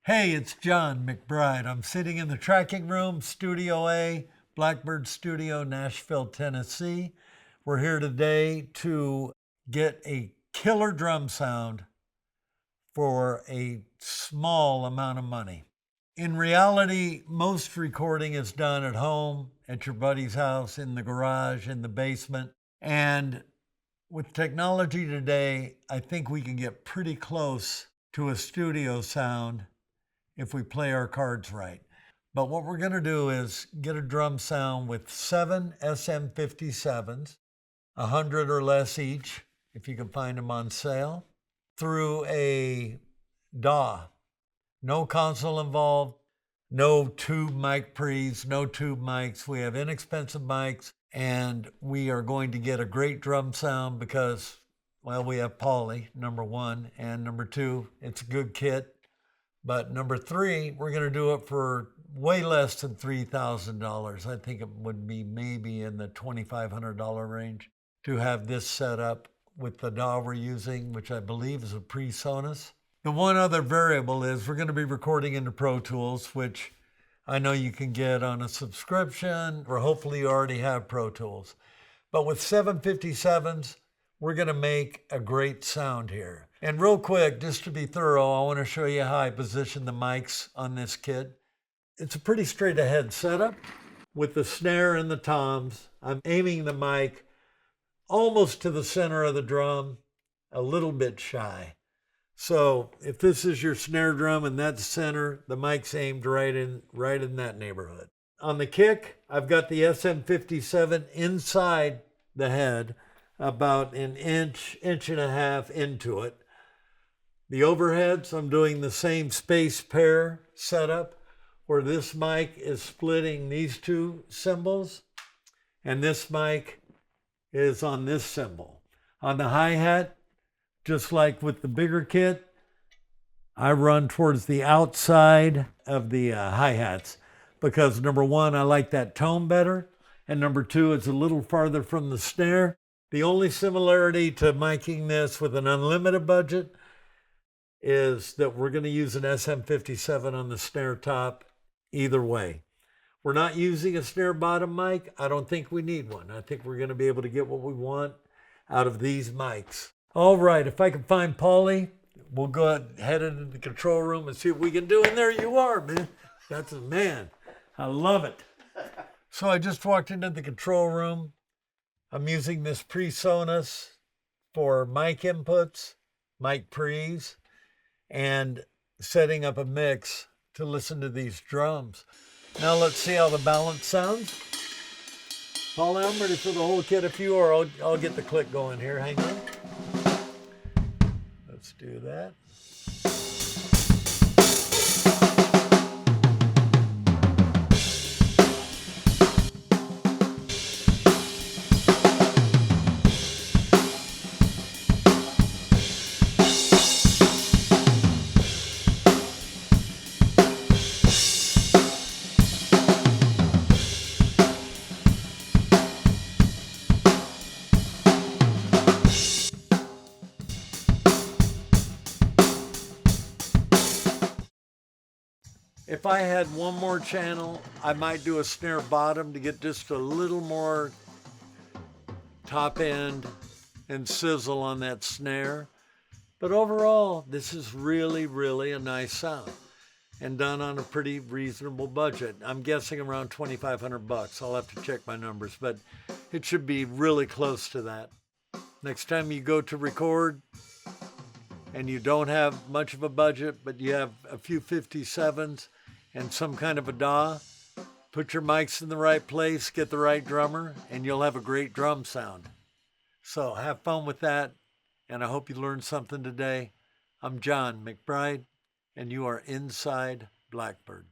Hey, it's John McBride. I'm sitting in the tracking room, Studio A, Blackbird Studio, Nashville, Tennessee. We're here today to get a killer drum sound for a small amount of money. In reality, most recording is done at home, at your buddy's house, in the garage, in the basement. And with technology today, I think we can get pretty close to a studio sound if we play our cards right. But what we're going to do is get a drum sound with 7 SM57s, 100 or less each, if you can find them on sale, through a DAW. No console involved, no tube mic pre's, no tube mics. We have inexpensive mics, and we are going to get a great drum sound because, well, we have Pauly, number one, and number two, it's a good kit. But number three, we're going to do it for way less than $3,000. I think it would be maybe in the $2,500 range to have this set up with the DAW we're using, which I believe is a PreSonus. The one other variable is we're going to be recording into Pro Tools, which I know you can get on a subscription, or hopefully you already have Pro Tools. But with 757s, we're going to make a great sound here. And real quick, just to be thorough, I want to show you how I position the mics on this kit. It's a pretty straight ahead setup with the snare and the toms. I'm aiming the mic almost to the center of the drum, a little bit shy. So if this is your snare drum and that's center, the mic's aimed right in that neighborhood. On the kick, I've got the SM57 inside the head, about an inch and a half into it. The overheads, I'm doing the same space pair setup where this mic is splitting these two cymbals and this mic is on this cymbal. On the hi-hat, just like with the bigger kit, I run towards the outside of the hi-hats because number one, I like that tone better, and number two, it's a little farther from the snare. The only similarity to miking this with an unlimited budget is that we're going to use an SM57 on the snare top either way. We're not using a snare bottom mic. I don't think we need one. I think we're going to be able to get what we want out of these mics. All right, if I can find Pauly, we'll go head into the control room and see what we can do. And there you are, man. That's a man. I love it. So I just walked into the control room. I'm using this PreSonus for mic inputs, mic pre's, and setting up a mix to listen to these drums. Now let's see how the balance sounds. Pauly, I'm ready for the whole kit. If you are, I'll get the click going here. Hang on. Let's do that. If I had one more channel, I might do a snare bottom to get just a little more top end and sizzle on that snare. But overall, this is really, really a nice sound and done on a pretty reasonable budget. I'm guessing around $2,500. I'll have to check my numbers, but it should be really close to that. Next time you go to record and you don't have much of a budget, but you have a few 57s, and some kind of a DAW, put your mics in the right place, get the right drummer, and you'll have a great drum sound. So have fun with that, and I hope you learned something today. I'm John McBride, and you are inside Blackbird.